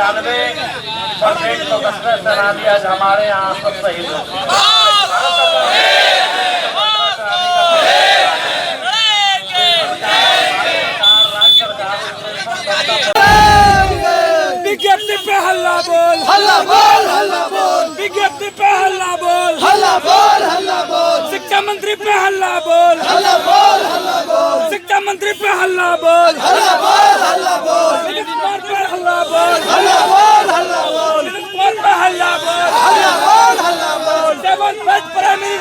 95% तो कसरत सैलानी आज हमारे यहाँ सब शहीद विज्ञप्ति पे हल्ला बोल, हल्ला बोल, हल्ला बोल, विज्ञप्ति पे हल्ला बोल, हल्ला बोल, हल्ला बोल, शिक्षा मंत्री पे हल्ला बोल, हल्ला बोल, हल्ला बोल, शिक्षा मंत्री पे हल्ला बोल, हल्ला बोल, हल्ला बोल, नीतीश कुमार पे हल्ला बोल, हल्ला बोल, हल्ला बोल, नीतीश कुमार पे हल्ला बोल, हल्ला बोल, हल्ला बोल। 7 पेज प्राइमरी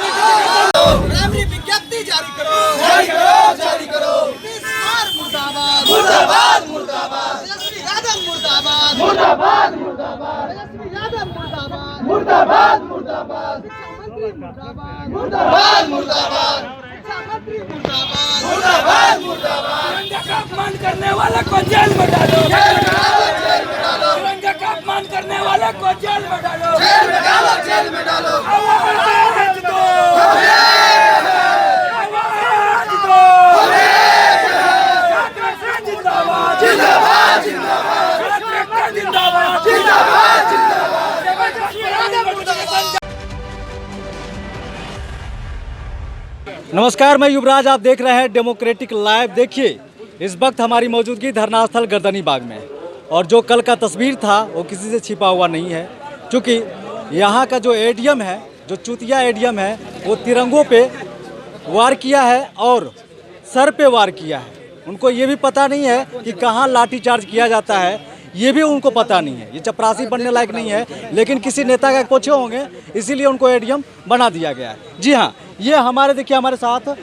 विज्ञप्ति जारी करो, जारी करो, जारी करो। नीतीश कुमार मुर्दाबाद, मुर्दाबाद, मुर्दाबाद। तेजस्वी यादव मुर्दाबाद, मुर्दाबाद, मुर्दाबाद। तेजस्वी यादव मुर्दाबाद, मुर्दाबाद, मुर्दाबाद। शिक्षा मंत्री मुर्दाबाद, मुर्दाबाद, मुर्दाबाद। शिक्षा मंत्री मुर्दाबाद, मुर्दाबाद, मुर्दाबाद। तिरंगा का अपमान करने वाले को जेल में डालो, जेल में डालो, जेल में डालो, तिरंगा का अपमान करने वाले को जेल में डालो, जेल में डालो, जेल में डालो। आवाज दो, आवाज दो, कांग्रेस जिंदाबाद, जिंदाबाद, जिंदाबाद, कांग्रेस जिंदाबाद, जिंदाबाद, जिंदाबाद। नमस्कार, मैं युवराज, आप देख रहे हैं डेमोक्रेटिक लाइव। देखिए, इस वक्त हमारी मौजूदगी धरना स्थल गर्दनी बाग में है और जो कल का तस्वीर था वो किसी से छिपा हुआ नहीं है, क्योंकि यहाँ का जो एडीएम है, जो चूतिया एडीएम है, वो तिरंगों पे वार किया है और सर पे वार किया है। उनको ये भी पता नहीं है कि कहाँ लाठीचार्ज किया जाता है, ये भी उनको पता नहीं है। ये चपरासी बनने लायक नहीं है, लेकिन किसी नेता का पोछे होंगे, इसीलिए उनको एडीएम बना दिया गया है। जी हाँ, ये हमारे देखिए हमारे साथ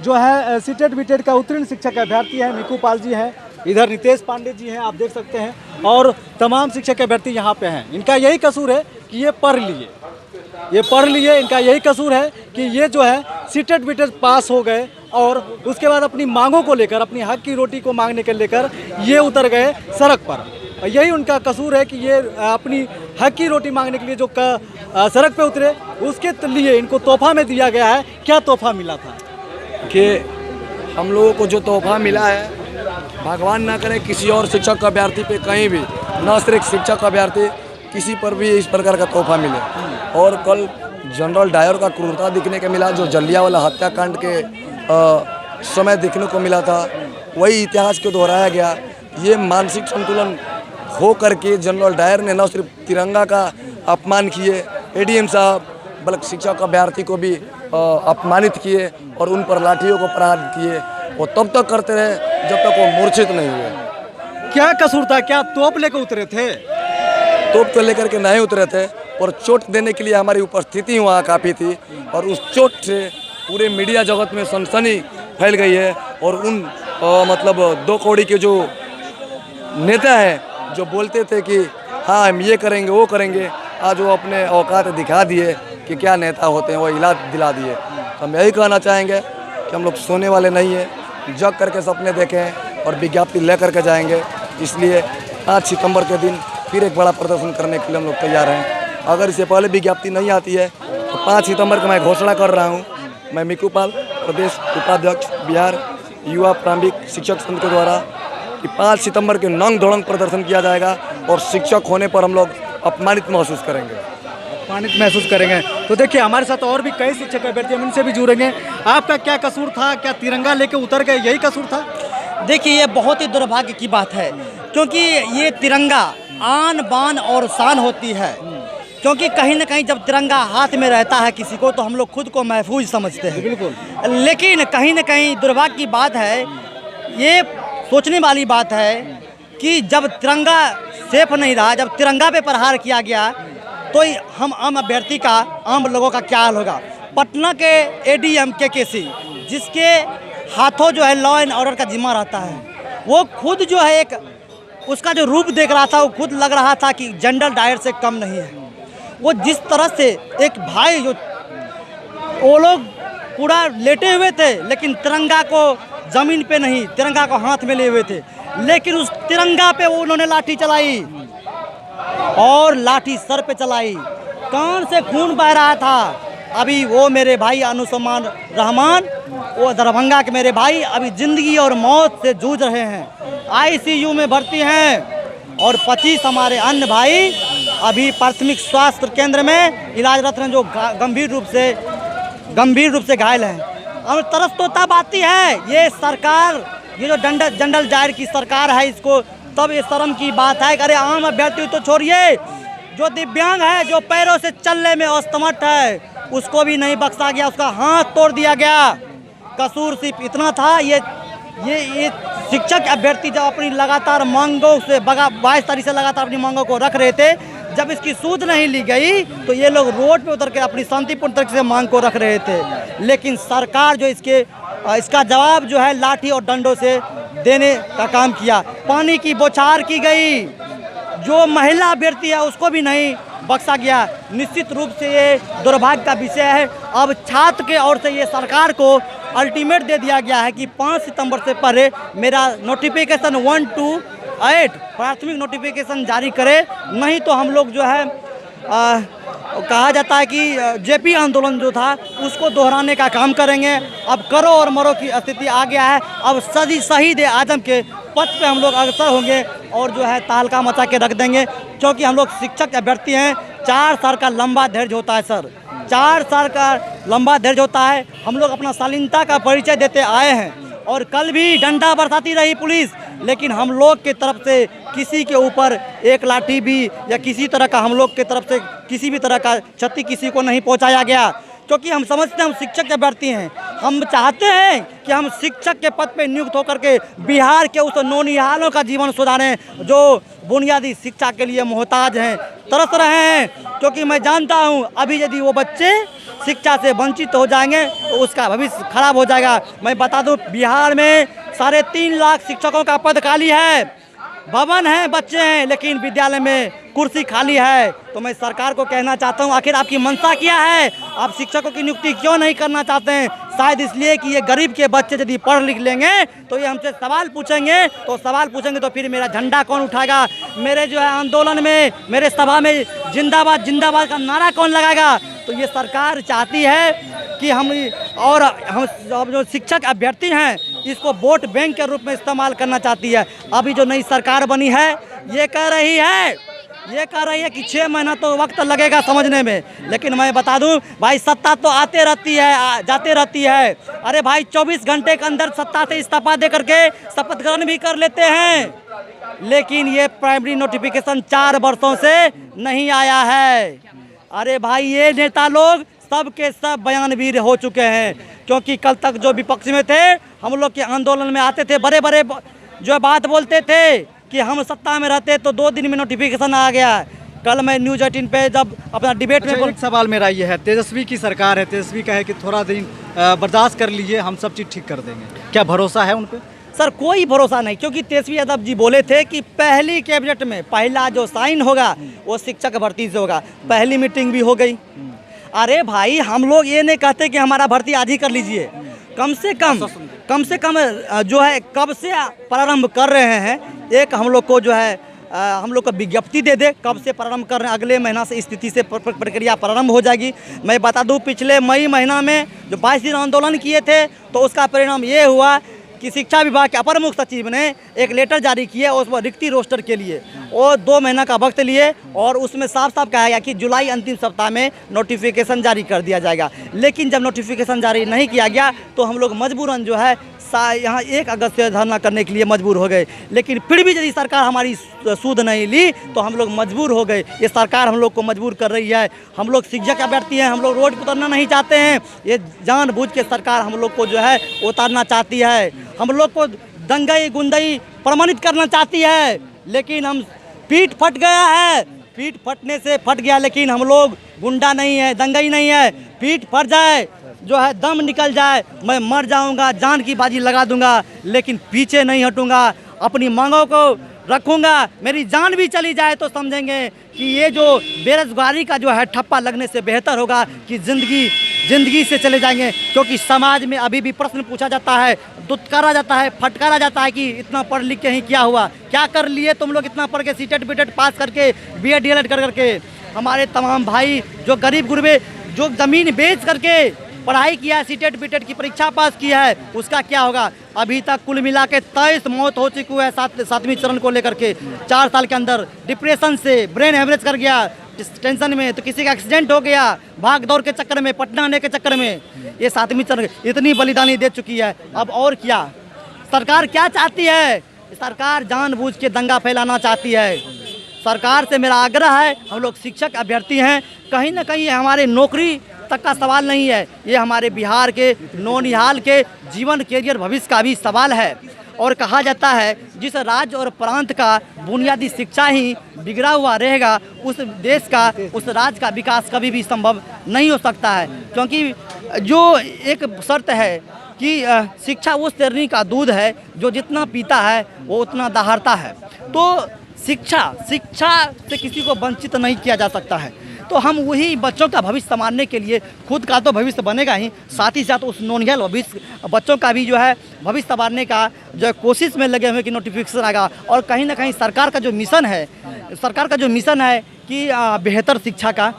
जो है सीटेड बीटेड का उत्तीर्ण शिक्षक अभ्यर्थी है मिकू पाल जी हैं, इधर नितेश पांडे जी हैं, आप देख सकते हैं, और तमाम शिक्षक अभ्यर्थी यहाँ पे हैं। इनका यही कसूर है कि ये पढ़ लिए, इनका यही कसूर है कि ये जो है सीटेड बीटेड पास हो गए और उसके बाद अपनी मांगों को लेकर, अपनी हक की रोटी को मांगने के लेकर ये उतर गए सड़क पर। यही उनका कसूर है कि ये अपनी हक की रोटी मांगने के लिए जो सड़क पे उतरे, उसके लिए इनको तोहफा में दिया गया है। क्या तोहफा मिला था? कि हम लोगों को जो तोहफा मिला है, भगवान ना करे किसी और शिक्षक अभ्यर्थी पे कहीं भी, न सिर्फ शिक्षक अभ्यर्थी, किसी पर भी इस प्रकार का तोहफा मिले। और कल जनरल डायर का क्रूरता दिखने को मिला, जो जलियांवाला हत्याकांड के समय देखने को मिला था, वही इतिहास को दोहराया गया। ये मानसिक संतुलन खो करके जनरल डायर ने न सिर्फ तिरंगा का अपमान किए, एडीएम साहब बल्कि शिक्षक अभ्यर्थी को भी अपमानित किए और उन पर लाठियों को प्रहार किए। वो तब तक करते रहे जब तक वो मूर्छित नहीं हुए। क्या कसूर था? क्या तोप लेकर उतरे थे? तोप तो लेकर के नहीं उतरे थे, और चोट देने के लिए हमारी उपस्थिति वहाँ काफ़ी थी, और उस चोट से पूरे मीडिया जगत में सनसनी फैल गई है। और उन मतलब दो कौड़ी के जो नेता हैं, जो बोलते थे कि हाँ हम ये करेंगे वो करेंगे, आज वो अपने औकात दिखा दिए कि क्या नेता होते हैं, वो इलाज दिला दिए। तो हम यही कहना चाहेंगे कि हम लोग सोने वाले नहीं हैं, जग करके सपने देखें और विज्ञप्ति ले करके जाएंगे। इसलिए 5 सितंबर के दिन फिर एक बड़ा प्रदर्शन करने के लिए हम लोग तैयार हैं। अगर इससे पहले विज्ञप्ति नहीं आती है तो 5 सितंबर को मैं घोषणा कर रहा हूँ, मैं मिकू पाल, प्रदेश उपाध्यक्ष बिहार युवा प्रारंभिक शिक्षक संघ के द्वारा, कि 5 सितंबर के नंग धड़ंग प्रदर्शन किया जाएगा और शिक्षक होने पर हम लोग अपमानित महसूस करेंगे। तो देखिए, हमारे साथ और भी कई शिक्षक अभ्यर्थी, हम इनसे भी जुड़ेंगे। आपका क्या कसूर था? क्या तिरंगा लेके उतर गए, यही कसूर था? देखिए, ये बहुत ही दुर्भाग्य की बात है, क्योंकि ये तिरंगा आन बान और शान होती है। क्योंकि कहीं ना कहीं जब तिरंगा हाथ में रहता है किसी को, तो हम लोग खुद को महफूज समझते हैं। बिल्कुल। लेकिन कहीं ना कहीं दुर्भाग्य की बात है, ये सोचने वाली बात है कि जब तिरंगा सेफ नहीं रहा, जब तिरंगा पे प्रहार किया गया, तो हम आम अभ्यर्थी का, आम लोगों का क्या हाल होगा। पटना के एडीएम केसी, जिसके हाथों जो है लॉ एंड ऑर्डर का जिम्मा रहता है, वो खुद जो है एक उसका जो रूप देख रहा था, वो खुद लग रहा था कि जनरल डायर से कम नहीं है। वो जिस तरह से एक भाई, जो वो लोग पूरा लेटे हुए थे, लेकिन तिरंगा को ज़मीन पे नहीं, तिरंगा को हाथ में लिए हुए थे, लेकिन उस तिरंगा पे वो उन्होंने लाठी चलाई और लाठी सर पे चलाई, कान से खून बह रहा था। अभी वो मेरे भाई अनुसमान रहमान, वो दरभंगा के मेरे भाई, अभी ज़िंदगी और मौत से जूझ रहे हैं, आईसीयू में भर्ती हैं। और 25 हमारे अन्य भाई अभी प्राथमिक स्वास्थ्य केंद्र में इलाजरत हैं, जो गंभीर रूप से घायल हैं। और तरस तो तब आती है ये सरकार, ये जो जनरल जाहिर की सरकार है, इसको तब ये शर्म की बात है कि अरे आम अभ्यर्थी तो छोड़िए, जो दिव्यांग है, जो पैरों से चलने में असमर्थ है, उसको भी नहीं बख्शा गया, उसका हाथ तोड़ दिया गया। कसूर सिर्फ इतना था, ये शिक्षक अभ्यर्थी जब अपनी लगातार मांगों से 22 तारीख से लगातार अपनी मांगों को रख रहे थे, जब इसकी सूद नहीं ली गई तो ये लोग रोड पे उतर के अपनी शांतिपूर्ण तरीके से मांग को रख रहे थे। लेकिन सरकार जो इसका जवाब जो है लाठी और डंडों से देने का काम किया। पानी की बौछार की गई, जो महिला अभ्यर्थी है उसको भी नहीं बख्शा गया। निश्चित रूप से ये दुर्भाग्य का विषय है। अब छात्र के ओर से ये सरकार को अल्टीमेट दे दिया गया है कि 5 सितंबर से पहले मेरा नोटिफिकेशन 1 to 8 प्राथमिक नोटिफिकेशन जारी करे, नहीं तो हम लोग जो है कहा जाता है कि जेपी आंदोलन जो था उसको दोहराने का काम करेंगे। अब करो और मरो की स्थिति आ गया है। अब शहीद आजम के पथ पे हम लोग अग्रसर होंगे और जो है तहलका मचा के रख देंगे, क्योंकि हम लोग शिक्षक अभ्यर्थी हैं। 4 साल का लंबा धैर्य होता है सर, 4 साल का लंबा धैर्य होता है। हम लोग अपना शालीनता का परिचय देते आए हैं और कल भी डंडा बरसाती रही पुलिस, लेकिन हम लोग के तरफ से किसी के ऊपर एक लाठी भी या किसी तरह का हम लोग के तरफ से किसी भी तरह का क्षति किसी को नहीं पहुंचाया गया, क्योंकि हम समझते हैं हम शिक्षक अभ्यर्थी हैं। हम चाहते हैं कि हम शिक्षक के पद पे नियुक्त होकर के बिहार के उस नौनिहालों का जीवन सुधारें जो बुनियादी शिक्षा के लिए मोहताज हैं, तरस रहे हैं। क्योंकि मैं जानता हूं अभी यदि वो बच्चे शिक्षा से वंचित हो जाएंगे तो उसका भविष्य खराब हो जाएगा। मैं बता दूं बिहार में 3.5 लाख शिक्षकों का पद खाली है, भवन है, बच्चे हैं, लेकिन विद्यालय में कुर्सी खाली है। तो मैं सरकार को कहना चाहता हूं आखिर आपकी मंशा क्या है, आप शिक्षकों की नियुक्ति क्यों नहीं करना चाहते हैं? शायद इसलिए कि ये गरीब के बच्चे यदि पढ़ लिख लेंगे तो ये हमसे सवाल पूछेंगे तो फिर मेरा झंडा कौन उठाएगा, मेरे जो है आंदोलन में, मेरे सभा में जिंदाबाद जिंदाबाद का नारा कौन लगाएगा? तो ये सरकार चाहती है कि हम जो शिक्षक अभ्यर्थी हैं इसको वोट बैंक के रूप में इस्तेमाल करना चाहती है। अभी जो नई सरकार बनी है ये कह रही है कि 6 महीना तो वक्त लगेगा समझने में, लेकिन मैं बता दूं भाई सत्ता तो आते रहती है जाते रहती है। अरे भाई 24 घंटे के अंदर सत्ता से इस्तीफा दे करके शपथ ग्रहण भी कर लेते हैं, लेकिन ये प्राइमरी नोटिफिकेशन 4 वर्षों से नहीं आया है। अरे भाई ये नेता लोग सब के सब बयानवीर हो चुके हैं, क्योंकि कल तक जो विपक्ष में थे हम लोग के आंदोलन में आते थे, बड़े बड़े जो बात बोलते थे कि हम सत्ता में रहते तो 2 दिन में नोटिफिकेशन आ गया। कल मैं न्यूज़ 18 पे जब अपना डिबेट में एक सवाल मेरा ये है, तेजस्वी की सरकार है, तेजस्वी कहे कि थोड़ा दिन बर्दाश्त कर लीजिए, हम सब चीज़ ठीक कर देंगे, क्या भरोसा है उन पर? सर कोई भरोसा नहीं, क्योंकि तेजस्वी यादव जी बोले थे कि पहली कैबिनेट में पहला जो साइन होगा वो शिक्षक भर्ती से होगा। पहली मीटिंग भी हो गई। अरे भाई हम लोग ये नहीं कहते कि हमारा भर्ती आज ही कर लीजिए, कम से कम जो है कब से प्रारंभ कर रहे हैं, एक हम लोग को जो है हम लोग को विज्ञप्ति दे दे कब से प्रारंभ कर रहे हैं। अगले महीना से स्थिति से प्रक्रिया प्रारंभ हो जाएगी। मैं बता दूं पिछले मई महीना में जो 22 दिन आंदोलन किए थे तो उसका परिणाम ये हुआ कि शिक्षा विभाग के अपर मुख्य सचिव ने एक लेटर जारी किया उस पर रिक्ति रोस्टर के लिए, और 2 महीना का वक्त लिए और उसमें साफ साफ कहा गया कि जुलाई अंतिम सप्ताह में नोटिफिकेशन जारी कर दिया जाएगा। लेकिन जब नोटिफिकेशन जारी नहीं किया गया तो हम लोग मजबूरन जो है यहाँ 1 अगस्त से धरना करने के लिए मजबूर हो गए। लेकिन फिर भी यदि सरकार हमारी सूद नहीं ली तो हम लोग मजबूर हो गए। ये सरकार हम लोग को मजबूर कर रही है। हम लोग शिक्षक अभ्यर्थी हैं, हम लोग रोड पर उतरना नहीं चाहते हैं। ये जानबूझ के सरकार हम लोग को जो है उतारना चाहती है, हम लोग को दंगई गुंडई प्रमाणित करना चाहती है। लेकिन हम पीठ फट गया है, पीठ फटने से फट गया, लेकिन हम लोग गुंडा नहीं है, दंगई नहीं है। पीठ फट जाए, जो है दम निकल जाए, मैं मर जाऊंगा, जान की बाजी लगा दूंगा, लेकिन पीछे नहीं हटूंगा, अपनी मांगों को रखूंगा। मेरी जान भी चली जाए तो समझेंगे कि ये जो बेरोजगारी का जो है ठप्पा लगने से बेहतर होगा कि जिंदगी से चले जाएंगे। क्योंकि समाज में अभी भी प्रश्न पूछा जाता है, दुत्कारा जाता है, फटकारा जाता है कि इतना पढ़ लिख के ही क्या हुआ, क्या कर लिए तुम लोग इतना पढ़ के, सीटेट बीटेट पास करके, BEd DLEd कर करके। हमारे तमाम भाई जो गरीब गुरबे जो ज़मीन बेच करके पढ़ाई किया है, सीटेट बीटेट की परीक्षा पास किया है, उसका क्या होगा? अभी तक कुल मिला के 23 मौत हो चुकी है 7वें चरण को लेकर के। 4 साल के अंदर डिप्रेशन से ब्रेन हेमरेज कर गया, टेंशन में, तो किसी का एक्सीडेंट हो गया भाग दौड़ के चक्कर में, पटना आने के चक्कर में। ये 7वीं चरण इतनी बलिदानी दे चुकी है। अब और क्या सरकार क्या चाहती है? सरकार जानबूझ के दंगा फैलाना चाहती है। सरकार से मेरा आग्रह है, हम लोग शिक्षक अभ्यर्थी हैं, कहीं ना कहीं हमारे नौकरी तक का सवाल नहीं है, ये हमारे बिहार के नौनिहाल के जीवन कैरियर भविष्य का भी सवाल है। और कहा जाता है जिस राज्य और प्रांत का बुनियादी शिक्षा ही बिगड़ा हुआ रहेगा, उस देश का, उस राज्य का विकास कभी भी संभव नहीं हो सकता है। क्योंकि जो एक शर्त है कि शिक्षा उस तैरनी का दूध है जो जितना पीता है वो उतना दहाड़ता है। तो शिक्षा से किसी को वंचित नहीं किया जा सकता है। तो हम वही बच्चों का भविष्य संभालने के लिए खुद का तो भविष्य बनेगा ही, साथ ही साथ उस नौनिहाल भविष्य बच्चों का भी जो है भविष्य संभालने का जो कोशिश में लगे हुए कि नोटिफिकेशन आएगा। और कहीं ना कहीं सरकार का जो मिशन है कि बेहतर शिक्षा का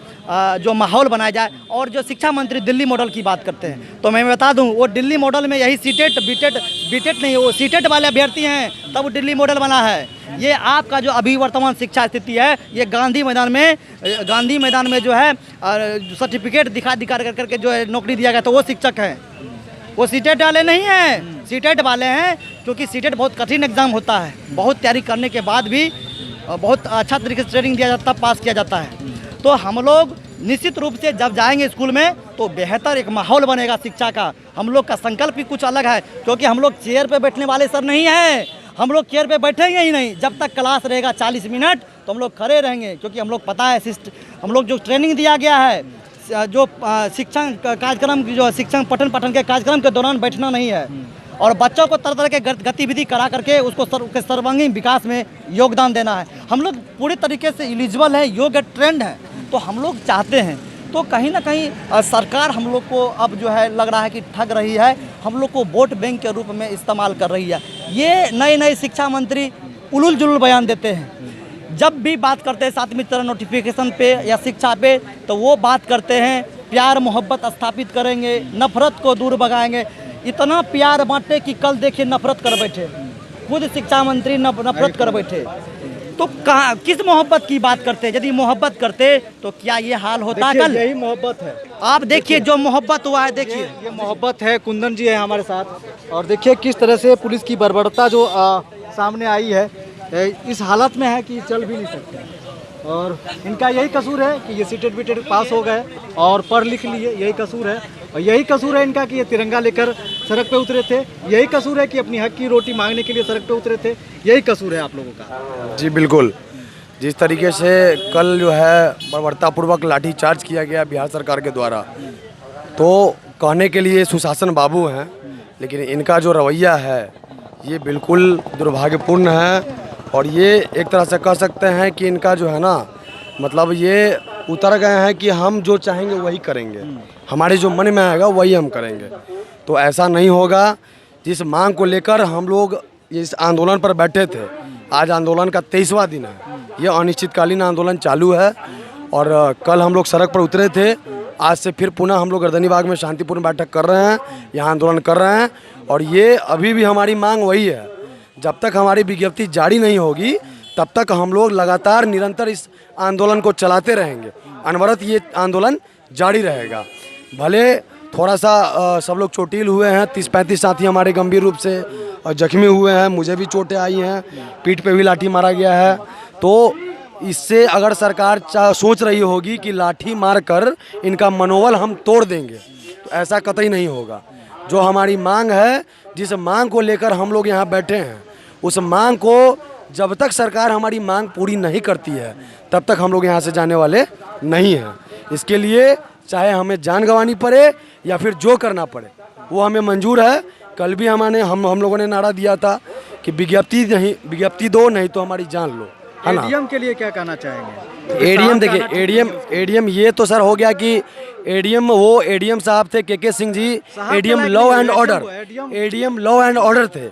जो माहौल बनाया जाए। और जो शिक्षा मंत्री दिल्ली मॉडल की बात करते हैं, तो मैं बता दूं वो दिल्ली मॉडल में यही सीटेट बीटेट नहीं, वो सीटेट वाले अभ्यर्थी हैं, तब वो दिल्ली मॉडल बना है। ये आपका जो अभी वर्तमान शिक्षा स्थिति है, ये गांधी मैदान में जो है सर्टिफिकेट दिखा करके जो है नौकरी दिया गया, तो वो शिक्षक हैं, वो सीटेट वाले नहीं हैं। सीटेट वाले हैं क्योंकि सीटेट बहुत कठिन एग्जाम होता है, बहुत तैयारी करने के बाद भी बहुत अच्छा तरीके से ट्रेनिंग दिया जाता है, पास किया जाता है। तो हम लोग निश्चित रूप से जब जाएंगे स्कूल में तो बेहतर एक माहौल बनेगा शिक्षा का। हम लोग का संकल्प ही कुछ अलग है, क्योंकि हम लोग चेयर पे बैठने वाले सर नहीं हैं। हम लोग चेयर पे बैठेंगे ही नहीं, जब तक क्लास रहेगा 40 मिनट तो हम लोग खड़े रहेंगे। क्योंकि हम लोग पता है हम लोग जो ट्रेनिंग दिया गया है, जो शिक्षण कार्यक्रम जो शिक्षण पठन के कार्यक्रम के दौरान बैठना नहीं है। और बच्चों को तरह तरह के गतिविधि करा करके उसको सर्वांगीण विकास में योगदान देना है। हम लोग पूरी तरीके से एलिजिबल है, योग्य ट्रेंड है, तो हम लोग चाहते हैं। तो कहीं ना कहीं सरकार हम लोग को अब जो है लग रहा है कि ठग रही है, हम लोग को वोट बैंक के रूप में इस्तेमाल कर रही है। ये नए शिक्षा मंत्री उलूल जुलूल बयान देते हैं, जब भी बात करते हैं 7वीं चरण नोटिफिकेशन पे या शिक्षा पे, तो वो बात करते हैं प्यार मोहब्बत स्थापित करेंगे, नफरत को दूर भगाएंगे। इतना प्यार बांटे कि कल देखिए नफरत कर बैठे, खुद शिक्षा मंत्री नफरत कर बैठे। तो कहाँ किस मोहब्बत की बात करते? यदि मोहब्बत करते तो क्या ये हाल होता? कल यही मोहब्बत है। आप देखिए जो मोहब्बत हुआ है, देखिए ये मोहब्बत है। कुंदन जी है हमारे साथ, और देखिए किस तरह से पुलिस की बर्बरता जो सामने आई है, इस हालत में है कि चल भी नहीं सकते। और इनका यही कसूर है कि ये सीटेट बीटेट पास हो गए और पढ़ लिख लिए, यही कसूर है। और यही कसूर है इनका कि ये तिरंगा लेकर सड़क पे उतरे थे, यही कसूर है कि अपनी हक की रोटी मांगने के लिए सड़क पे उतरे थे, यही कसूर है आप लोगों का। जी बिल्कुल, जिस तरीके से कल जो है बर्बरतापूर्वक लाठीचार्ज किया गया बिहार सरकार के द्वारा, तो कहने के लिए सुशासन बाबू हैं, लेकिन इनका जो रवैया है ये बिल्कुल दुर्भाग्यपूर्ण है। और ये एक तरह से कह सकते हैं कि इनका जो है ना, मतलब ये उतर गए हैं कि हम जो चाहेंगे वही करेंगे, हमारे जो मन में आएगा वही हम करेंगे। तो ऐसा नहीं होगा। जिस मांग को लेकर हम लोग इस आंदोलन पर बैठे थे, आज आंदोलन का 23वां दिन है, ये अनिश्चितकालीन आंदोलन चालू है। और कल हम लोग सड़क पर उतरे थे, आज से फिर पुनः हम लोग गर्दनी बाग में शांतिपूर्ण बैठक कर रहे हैं, यहाँ आंदोलन कर रहे हैं। और ये अभी भी हमारी मांग वही है, जब तक हमारी विज्ञप्ति जारी नहीं होगी तब तक हम लोग लगातार निरंतर इस आंदोलन को चलाते रहेंगे, अनवरत ये आंदोलन जारी रहेगा। भले थोड़ा सा सब लोग चोटिल हुए हैं, 30-35 साथी हमारे गंभीर रूप से जख्मी हुए हैं, मुझे भी चोटें आई हैं, पीठ पे भी लाठी मारा गया है। तो इससे अगर सरकार सोच रही होगी कि लाठी मार कर इनका मनोबल हम तोड़ देंगे, तो ऐसा कतई नहीं होगा। जो हमारी मांग है, जिस मांग को लेकर हम लोग यहाँ बैठे हैं, उस मांग को जब तक सरकार हमारी मांग पूरी नहीं करती है तब तक हम लोग यहाँ से जाने वाले नहीं हैं। इसके लिए चाहे हमें जान गंवानी पड़े या फिर जो करना पड़े वो हमें मंजूर है। कल भी हम लोगों ने नारा दिया था कि विज्ञप्ति दो, नहीं तो हमारी जान लो, है ना। एडीएम के लिए क्या कहना चाहेंगे? एडीएम देखिए, एडीएम ये तो सर हो गया कि एडीएम साहब थे के Singh ji, ADM law and order थे,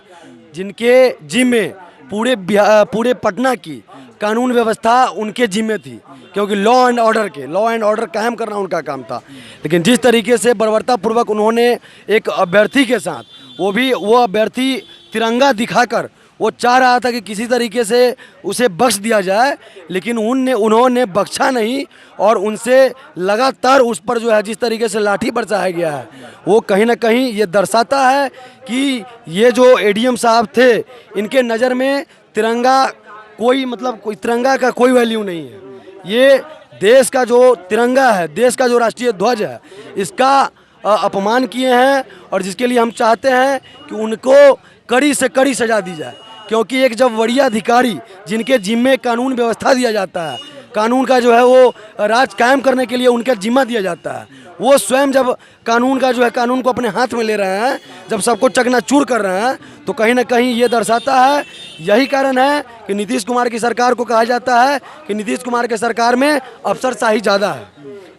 जिनके जिम्मे पूरे पटना की कानून व्यवस्था उनके जिम्मे थी, क्योंकि लॉ एंड ऑर्डर कायम करना उनका काम था। लेकिन जिस तरीके से बर्बरतापूर्वक उन्होंने एक अभ्यर्थी के साथ, वो अभ्यर्थी तिरंगा दिखाकर वो चाह रहा था कि किसी तरीके से उसे बख्श दिया जाए, लेकिन उन्होंने बख्शा नहीं और उनसे लगातार उस पर जो है जिस तरीके से लाठी बरसाया गया है, वो कहीं ना कहीं ये दर्शाता है कि ये जो एडीएम साहब थे, इनके नज़र में तिरंगा कोई तिरंगा का कोई वैल्यू नहीं है। ये देश का जो तिरंगा है, देश का जो राष्ट्रीय ध्वज है, इसका अपमान किए हैं और जिसके लिए हम चाहते हैं कि उनको कड़ी से कड़ी सजा दी जाए। क्योंकि एक जब वरीय अधिकारी जिनके जिम्मे कानून व्यवस्था दिया जाता है, कानून का जो है वो राज कायम करने के लिए उनका जिम्मा दिया जाता है, वो स्वयं जब कानून को अपने हाथ में ले रहे हैं, जब सबको चकनाचूर कर रहे हैं, तो कहीं ना कहीं ये दर्शाता है। यही कारण है कि नीतीश कुमार की सरकार को कहा जाता है कि नीतीश कुमार के सरकार में अफसरशाही ज़्यादा है,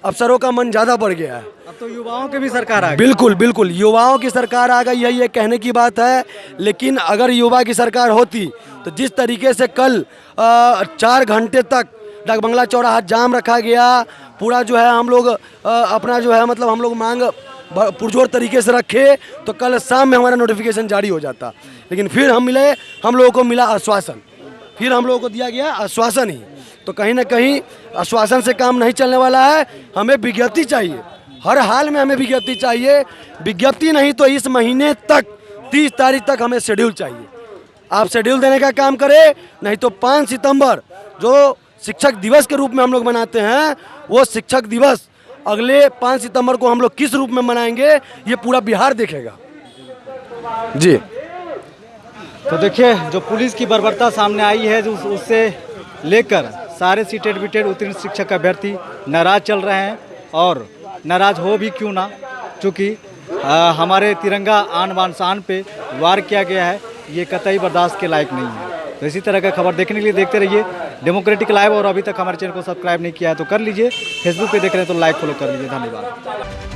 अफसरों का मन ज़्यादा बढ़ गया है। अब तो युवाओं की भी सरकार आ गई। बिल्कुल युवाओं की सरकार आ गई है, ये कहने की बात है। लेकिन अगर युवा की सरकार होती तो जिस तरीके से कल 4 घंटे तक डाकबंगला चौराहा जाम रखा गया, पूरा जो है हम लोग अपना जो है मतलब हम लोग मांग पुरजोर तरीके से रखे, तो कल शाम में हमारा नोटिफिकेशन जारी हो जाता। लेकिन फिर हम लोगों को मिला आश्वासन, फिर हम लोगों को दिया गया आश्वासन ही। तो कहीं ना कहीं आश्वासन से काम नहीं चलने वाला है, हमें विज्ञप्ति चाहिए, हर हाल में हमें विज्ञप्ति चाहिए। विज्ञप्ति नहीं तो इस महीने तक 30 तारीख तक हमें शेड्यूल चाहिए। आप शेड्यूल देने का काम करें, नहीं तो 5 सितंबर जो शिक्षक दिवस के रूप में हम लोग मनाते हैं, वो शिक्षक दिवस अगले 5 सितंबर को हम लोग किस रूप में मनाएंगे, ये पूरा बिहार देखेगा जी। तो देखिए, जो पुलिस की बर्बरता सामने आई है, जो उससे लेकर सारे सीटेड बीटेड उत्तीर्ण शिक्षक अभ्यर्थी नाराज चल रहे हैं। और नाराज हो भी क्यों ना, चूँकि हमारे तिरंगा आन बान शान पे वार किया गया है, ये कतई बर्दाश्त के लायक नहीं है। तो इसी तरह का खबर देखने के लिए देखते रहिए डेमोक्रेटिक लाइव। और अभी तक हमारे चैनल को सब्सक्राइब नहीं किया है तो कर लीजिए, फेसबुक पे देख रहे हैं तो लाइक फॉलो कर लीजिए। धन्यवाद।